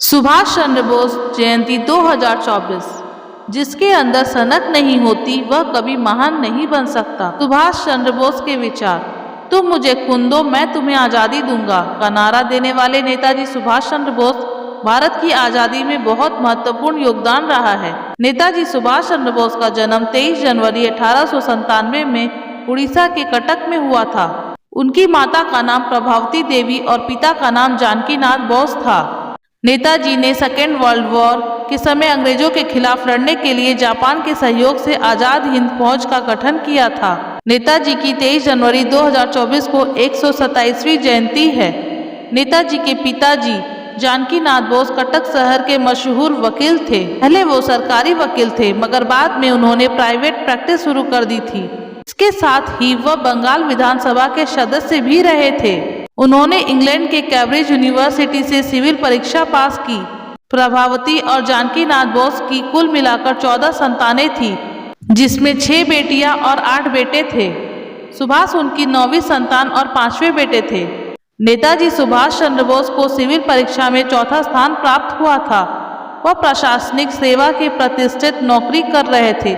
सुभाष चंद्र बोस जयंती 2024। जिसके अंदर सनक नहीं होती वह कभी महान नहीं बन सकता। सुभाष चंद्र बोस के विचार। तुम मुझे खून दो, मैं तुम्हें आज़ादी दूंगा का नारा देने वाले नेताजी सुभाष चंद्र बोस भारत की आज़ादी में बहुत महत्वपूर्ण योगदान रहा है। नेताजी सुभाष चंद्र बोस का जन्म 23 जनवरी 1897 में उड़ीसा के कटक में हुआ था। उनकी माता का नाम प्रभावती देवी और पिता का नाम जानकीनाथ बोस था। नेताजी ने सेकेंड वर्ल्ड वॉर के समय अंग्रेजों के खिलाफ लड़ने के लिए जापान के सहयोग से आजाद हिंद फौज का गठन किया था। नेताजी की 23 जनवरी 2024 को 127वीं जयंती है। नेताजी के पिताजी जानकीनाथ बोस कटक शहर के मशहूर वकील थे। पहले वो सरकारी वकील थे, मगर बाद में उन्होंने प्राइवेट प्रैक्टिस शुरू कर दी थी। इसके साथ ही वह बंगाल विधानसभा के सदस्य भी रहे थे। उन्होंने इंग्लैंड के कैम्ब्रिज यूनिवर्सिटी से सिविल परीक्षा पास की। प्रभावती और जानकीनाथ बोस की कुल मिलाकर 14 संतानें थी, जिसमें 6 बेटियां और 8 बेटे थे। सुभाष उनकी 9वीं संतान और 5वें बेटे थे। नेताजी सुभाष चंद्र बोस को सिविल परीक्षा में चौथा स्थान प्राप्त हुआ था। वह प्रशासनिक सेवा की प्रतिष्ठित नौकरी कर रहे थे,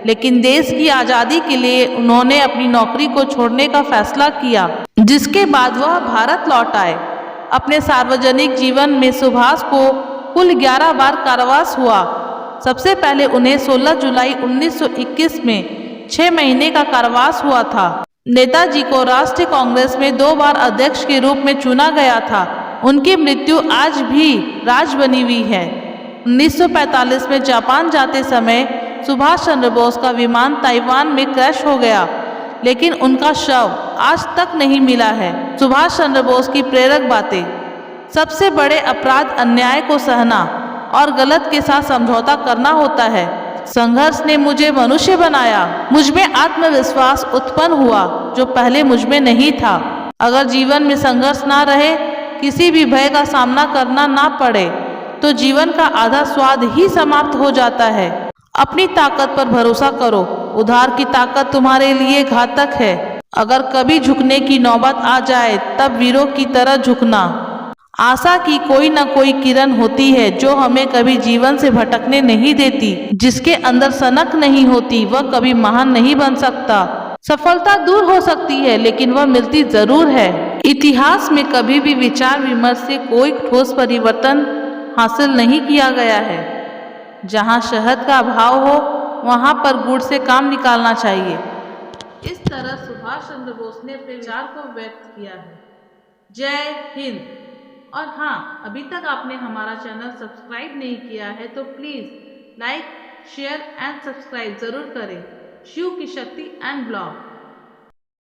लेकिन देश की आज़ादी के लिए उन्होंने अपनी नौकरी को छोड़ने का फैसला किया, जिसके बाद वह भारत लौट आए। अपने सार्वजनिक जीवन में सुभाष को कुल 11 बार कारावास हुआ। सबसे पहले उन्हें 16 जुलाई 1921 में 6 महीने का कारावास हुआ था। नेताजी को राष्ट्रीय कांग्रेस में 2 बार अध्यक्ष के रूप में चुना गया था। उनकी मृत्यु आज भी राज बनी हुई है। 1945 में जापान जाते समय सुभाष चंद्र बोस का विमान ताइवान में क्रैश हो गया, लेकिन उनका शव आज तक नहीं मिला है। सुभाष चंद्र बोस की प्रेरक बातें। सबसे बड़े अपराध अन्याय को सहना और गलत के साथ समझौता करना होता है। संघर्ष ने मुझे मनुष्य बनाया। मुझ में आत्मविश्वास उत्पन्न हुआ जो पहले मुझ में नहीं था। अगर जीवन में संघर्ष ना रहे, किसी भी भय का सामना करना ना पड़े, तो जीवन का आधा स्वाद ही समाप्त हो जाता है। अपनी ताकत पर भरोसा करो। उधार की ताकत तुम्हारे लिए घातक है। अगर कभी झुकने की नौबत आ जाए, तब वीरों की तरह झुकना। आशा की कोई न कोई किरण होती है जो हमें कभी जीवन से भटकने नहीं देती। जिसके अंदर सनक नहीं होती वह कभी महान नहीं बन सकता। सफलता दूर हो सकती है, लेकिन वह मिलती जरूर है। इतिहास में कभी भी विचार विमर्श से कोई ठोस परिवर्तन हासिल नहीं किया गया है। जहाँ शहद का अभाव हो, वहाँ पर गुड़ से काम निकालना चाहिए। इस तरह सुभाष चंद्र बोस ने अपने विचार को व्यक्त किया है। जय हिंद। और हाँ, अभी तक आपने हमारा चैनल सब्सक्राइब नहीं किया है तो please like, share and subscribe ज़रूर करें। शिव की शक्ति एंड ब्लॉग।